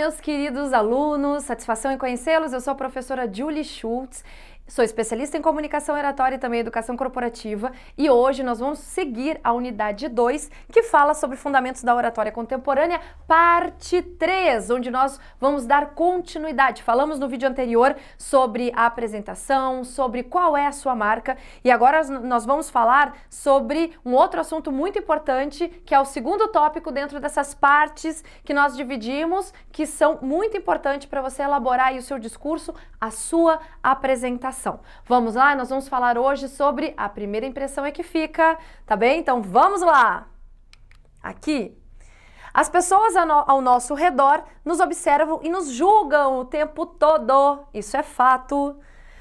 meus queridos alunos, satisfação em conhecê-los. Eu sou a professora Julie Schultz, sou especialista em comunicação oratória e também educação corporativa e hoje nós vamos seguir a unidade 2, que fala sobre fundamentos da oratória contemporânea, parte 3, onde nós vamos dar continuidade. Falamos no vídeo anterior sobre a apresentação, sobre qual é a sua marca e agora nós vamos falar sobre um outro assunto muito importante, que é o segundo tópico dentro dessas partes que nós dividimos, que são muito importantes para você elaborar aí o seu discurso, a sua apresentação. Vamos lá, nós vamos falar hoje sobre a primeira impressão é que fica, tá bem? Então vamos lá! Aqui, as pessoas ao nosso redor nos observam e nos julgam o tempo todo, isso é fato,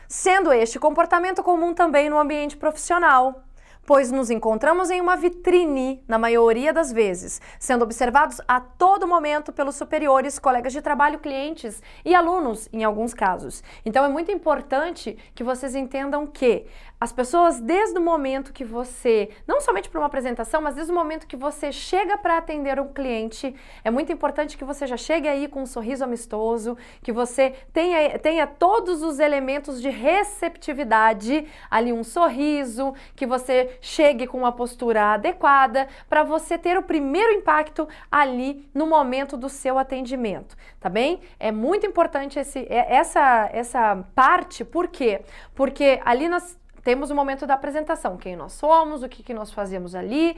sendo este comportamento comum também no ambiente profissional, pois nos encontramos em uma vitrine, na maioria das vezes, sendo observados a todo momento pelos superiores, colegas de trabalho, clientes e alunos, em alguns casos. Então é muito importante que vocês entendam que as pessoas, desde o momento que você, não somente para uma apresentação, mas desde o momento que você chega para atender um cliente, é muito importante que você já chegue aí com um sorriso amistoso, que você tenha todos os elementos de receptividade, ali um sorriso, que você chegue com uma postura adequada para você ter o primeiro impacto ali no momento do seu atendimento, tá bem? É muito importante essa parte, por quê? Porque ali nós temos o momento da apresentação, quem nós somos, o que nós fazemos ali,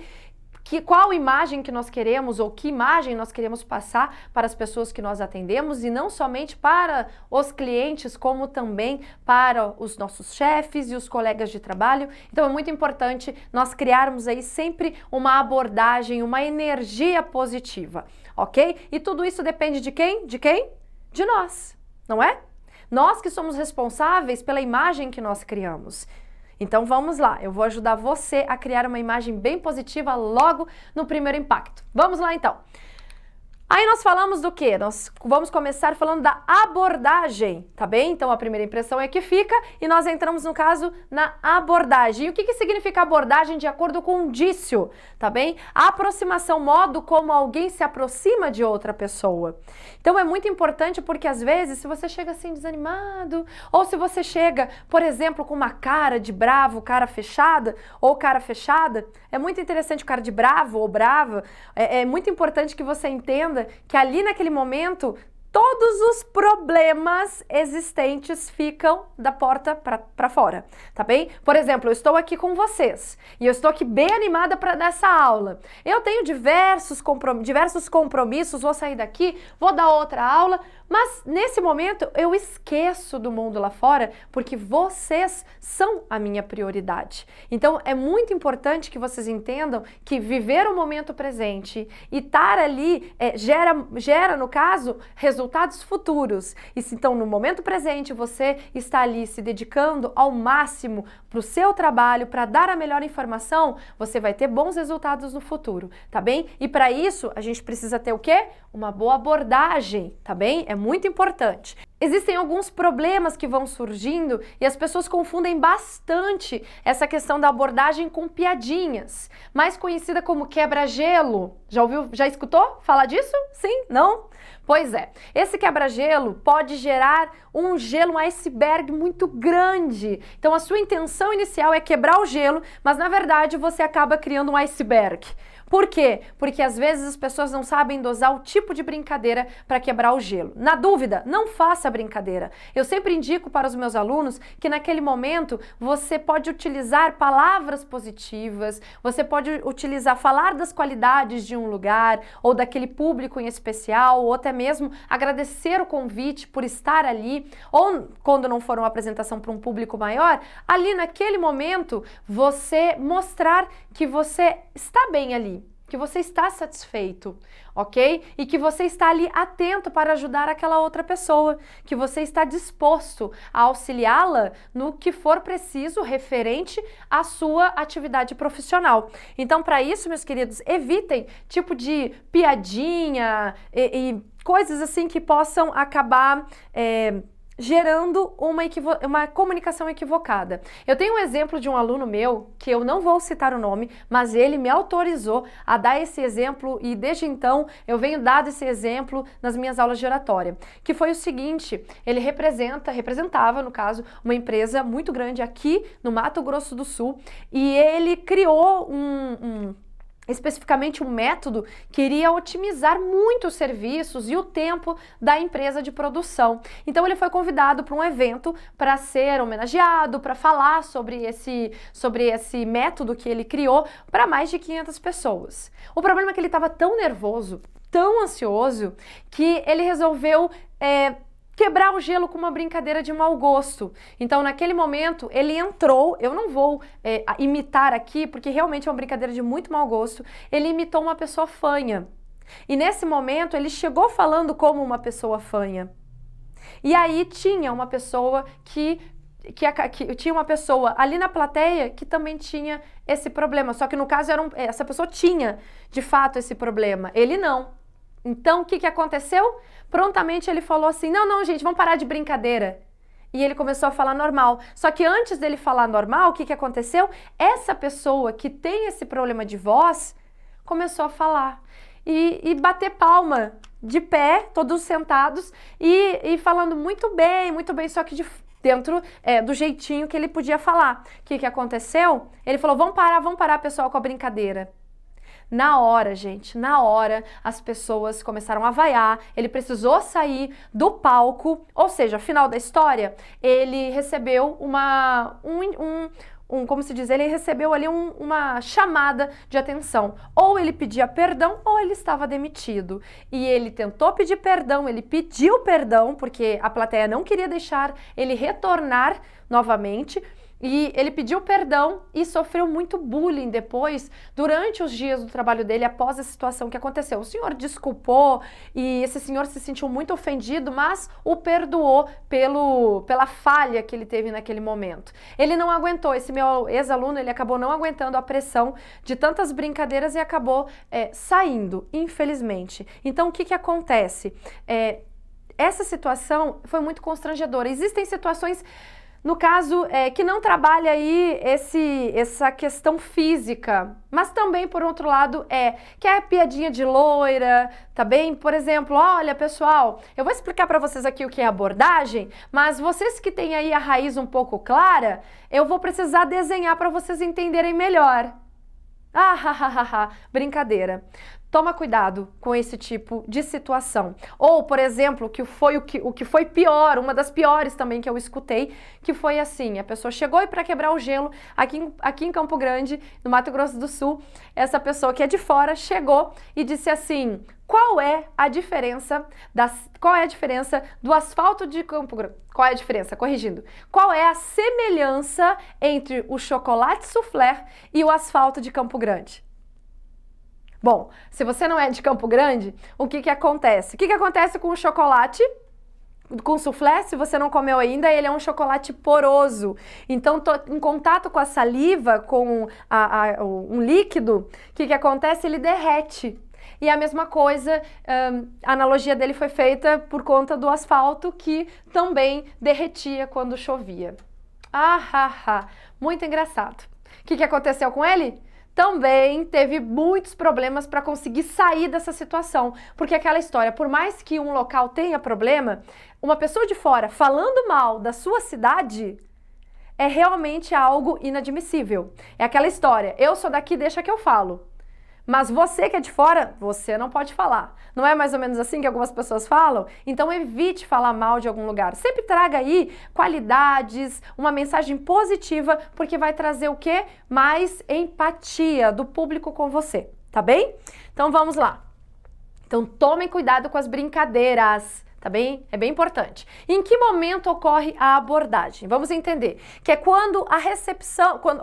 qual imagem que nós queremos ou que imagem nós queremos passar para as pessoas que nós atendemos e não somente para os clientes, como também para os nossos chefes e os colegas de trabalho. Então é muito importante nós criarmos aí sempre uma abordagem, uma energia positiva, ok? E tudo isso depende de quem? De quem? De nós, não é? Nós que somos responsáveis pela imagem que nós criamos. Então vamos lá, eu vou ajudar você a criar uma imagem bem positiva logo no primeiro impacto. Vamos lá então. Aí nós falamos do quê? Nós vamos começar falando da abordagem, tá bem? Então a primeira impressão é que fica e nós entramos no caso na abordagem. E o que significa abordagem de acordo com o indício, tá bem? A aproximação, modo como alguém se aproxima de outra pessoa. Então é muito importante porque às vezes se você chega assim desanimado ou se você chega, por exemplo, com uma cara de bravo, cara fechada ou cara fechada, é muito interessante o cara de bravo ou brava, é muito importante que você entenda que ali naquele momento todos os problemas existentes ficam da porta para fora, tá bem? Por exemplo, eu estou aqui com vocês e eu estou aqui bem animada para dar essa aula. Eu tenho diversos compromissos, vou sair daqui, vou dar outra aula, mas nesse momento eu esqueço do mundo lá fora porque vocês são a minha prioridade. Então é muito importante que vocês entendam que viver o momento presente e estar ali gera, no caso, resultados futuros. E se então no momento presente você está ali se dedicando ao máximo para o seu trabalho, para dar a melhor informação, você vai ter bons resultados no futuro, tá bem? E para isso a gente precisa ter o quê? Uma boa abordagem, tá bem? É muito importante. Existem alguns problemas que vão surgindo e as pessoas confundem bastante essa questão da abordagem com piadinhas, mais conhecida como quebra-gelo. Já ouviu, já escutou falar disso? Sim? Não? Pois é, esse quebra-gelo pode gerar um iceberg muito grande. Então a sua intenção inicial é quebrar o gelo, mas na verdade você acaba criando um iceberg. Por quê? Porque às vezes as pessoas não sabem dosar o tipo de brincadeira para quebrar o gelo. Na dúvida, não faça brincadeira. Eu sempre indico para os meus alunos que naquele momento você pode utilizar palavras positivas, você pode falar das qualidades de um lugar ou daquele público em especial, ou até mesmo agradecer o convite por estar ali, ou quando não for uma apresentação para um público maior, ali naquele momento você mostrar que você está bem ali, que você está satisfeito, ok? E que você está ali atento para ajudar aquela outra pessoa, que você está disposto a auxiliá-la no que for preciso referente à sua atividade profissional. Então, para isso, meus queridos, evitem tipo de piadinha e coisas assim que possam acabar gerando uma comunicação equivocada. Eu tenho um exemplo de um aluno meu, que eu não vou citar o nome, mas ele me autorizou a dar esse exemplo e desde então eu venho dando esse exemplo nas minhas aulas de oratória, que foi o seguinte: ele representava, no caso, uma empresa muito grande aqui no Mato Grosso do Sul e ele criou especificamente um método que iria otimizar muito os serviços e o tempo da empresa de produção. Então ele foi convidado para um evento para ser homenageado, para falar sobre esse método que ele criou para mais de 500 pessoas. O problema é que ele estava tão nervoso, tão ansioso, que ele resolveu quebrar o gelo com uma brincadeira de mau gosto. Então, naquele momento, ele entrou, eu não vou imitar aqui, porque realmente é uma brincadeira de muito mau gosto, ele imitou uma pessoa fanha. E nesse momento, ele chegou falando como uma pessoa fanha. E aí tinha uma pessoa tinha uma pessoa ali na plateia que também tinha esse problema, só que no caso essa pessoa tinha, de fato, esse problema, ele não. Então, o que aconteceu? Prontamente ele falou assim, não, gente, vamos parar de brincadeira. E ele começou a falar normal. Só que antes dele falar normal, o que aconteceu? Essa pessoa que tem esse problema de voz começou a falar. E bater palma, de pé, todos sentados, e falando muito bem, só que dentro do jeitinho que ele podia falar. O que aconteceu? Ele falou, vamos parar, pessoal, com a brincadeira. Na hora, gente, as pessoas começaram a vaiar, ele precisou sair do palco, ou seja, final da história, ele recebeu como se diz, ele recebeu ali uma chamada de atenção. Ou ele pedia perdão ou ele estava demitido. E ele tentou pedir perdão, ele pediu perdão, porque a plateia não queria deixar ele retornar novamente. E ele pediu perdão e sofreu muito bullying depois, durante os dias do trabalho dele, após a situação que aconteceu. O senhor desculpou e esse senhor se sentiu muito ofendido, mas o perdoou pela falha que ele teve naquele momento. Ele não aguentou, esse meu ex-aluno, ele acabou não aguentando a pressão de tantas brincadeiras e acabou saindo, infelizmente. Então, o que acontece? Essa situação foi muito constrangedora. Existem situações, no caso, que não trabalha aí essa questão física, mas também, por outro lado, que é a piadinha de loira, tá bem? Por exemplo, olha, pessoal, eu vou explicar para vocês aqui o que é abordagem, mas vocês que têm aí a raiz um pouco clara, eu vou precisar desenhar para vocês entenderem melhor. Brincadeira. Toma cuidado com esse tipo de situação. Ou, por exemplo, o que foi pior, uma das piores também que eu escutei, que foi assim, a pessoa chegou e para quebrar o gelo, aqui em Campo Grande, no Mato Grosso do Sul, essa pessoa que é de fora chegou e disse assim, qual é a diferença do asfalto de Campo Grande? Qual é a diferença? Corrigindo. Qual é a semelhança entre o chocolate soufflé e o asfalto de Campo Grande? Bom, se você não é de Campo Grande, o que acontece? O que acontece com o chocolate? Com soufflé, se você não comeu ainda, ele é um chocolate poroso. Então, em contato com a saliva, com um líquido, o que acontece? Ele derrete. E a mesma coisa, a analogia dele foi feita por conta do asfalto, que também derretia quando chovia. Muito engraçado. O que aconteceu com ele? Também teve muitos problemas para conseguir sair dessa situação, porque aquela história, por mais que um local tenha problema, uma pessoa de fora falando mal da sua cidade é realmente algo inadmissível. É aquela história, eu sou daqui, deixa que eu falo. Mas você que é de fora, você não pode falar. Não é mais ou menos assim que algumas pessoas falam? Então evite falar mal de algum lugar. Sempre traga aí qualidades, uma mensagem positiva, porque vai trazer o quê? Mais empatia do público com você, tá bem? Então vamos lá. Então tomem cuidado com as brincadeiras. Tá bem? É bem importante. Em que momento ocorre a abordagem? Vamos entender que é quando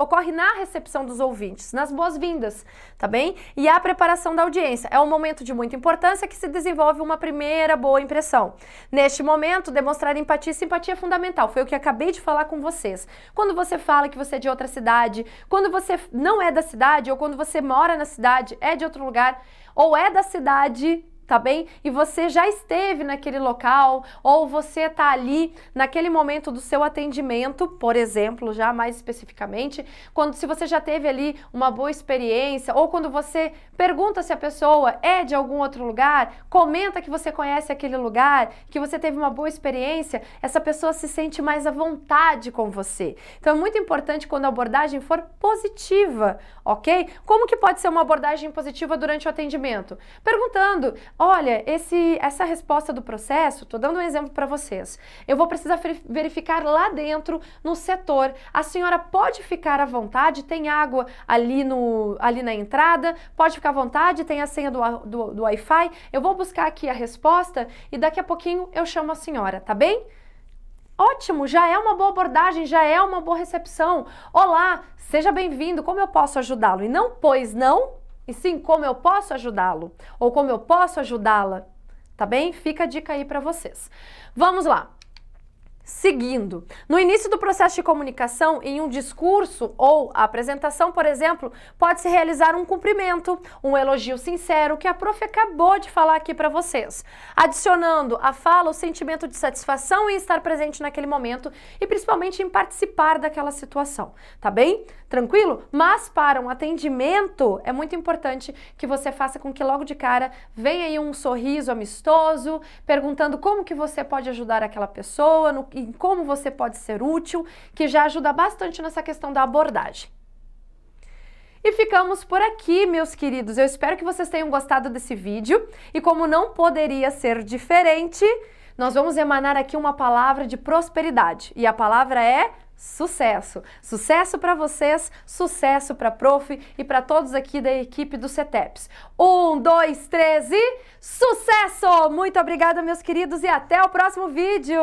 ocorre na recepção dos ouvintes, nas boas-vindas, tá bem? E a preparação da audiência. É um momento de muita importância que se desenvolve uma primeira boa impressão. Neste momento, demonstrar empatia e simpatia é fundamental. Foi o que acabei de falar com vocês. Quando você fala que você é de outra cidade, quando você não é da cidade, ou quando você mora na cidade, é de outro lugar, ou é da cidade, tá bem? E você já esteve naquele local, ou você tá ali naquele momento do seu atendimento, por exemplo, já mais especificamente, se você já teve ali uma boa experiência, ou quando você pergunta se a pessoa é de algum outro lugar, comenta que você conhece aquele lugar, que você teve uma boa experiência, essa pessoa se sente mais à vontade com você. Então é muito importante quando a abordagem for positiva, ok? Como que pode ser uma abordagem positiva durante o atendimento? Perguntando, olha, essa resposta do processo, tô dando um exemplo para vocês, eu vou precisar verificar lá dentro no setor, a senhora pode ficar à vontade, tem água ali na entrada, pode ficar à vontade, tem a senha do Wi-Fi, eu vou buscar aqui a resposta e daqui a pouquinho eu chamo a senhora, tá bem? Ótimo, já é uma boa abordagem, já é uma boa recepção. Olá, seja bem-vindo, como eu posso ajudá-lo? E não pois não, e sim como eu posso ajudá-lo, ou como eu posso ajudá-la, tá bem? Fica a dica aí para vocês. Vamos lá. Seguindo, no início do processo de comunicação, em um discurso ou apresentação, por exemplo, pode-se realizar um cumprimento, um elogio sincero, que a prof acabou de falar aqui para vocês, adicionando à fala o sentimento de satisfação em estar presente naquele momento e principalmente em participar daquela situação, tá bem? Tranquilo? Mas para um atendimento é muito importante que você faça com que logo de cara venha aí um sorriso amistoso, perguntando como que você pode ajudar aquela pessoa, em como você pode ser útil, que já ajuda bastante nessa questão da abordagem. E ficamos por aqui, meus queridos. Eu espero que vocês tenham gostado desse vídeo e como não poderia ser diferente, nós vamos emanar aqui uma palavra de prosperidade e a palavra é sucesso. Sucesso para vocês, sucesso para a prof e para todos aqui da equipe do CETEPS. 1, 2, 3 e sucesso! Muito obrigada, meus queridos, e até o próximo vídeo!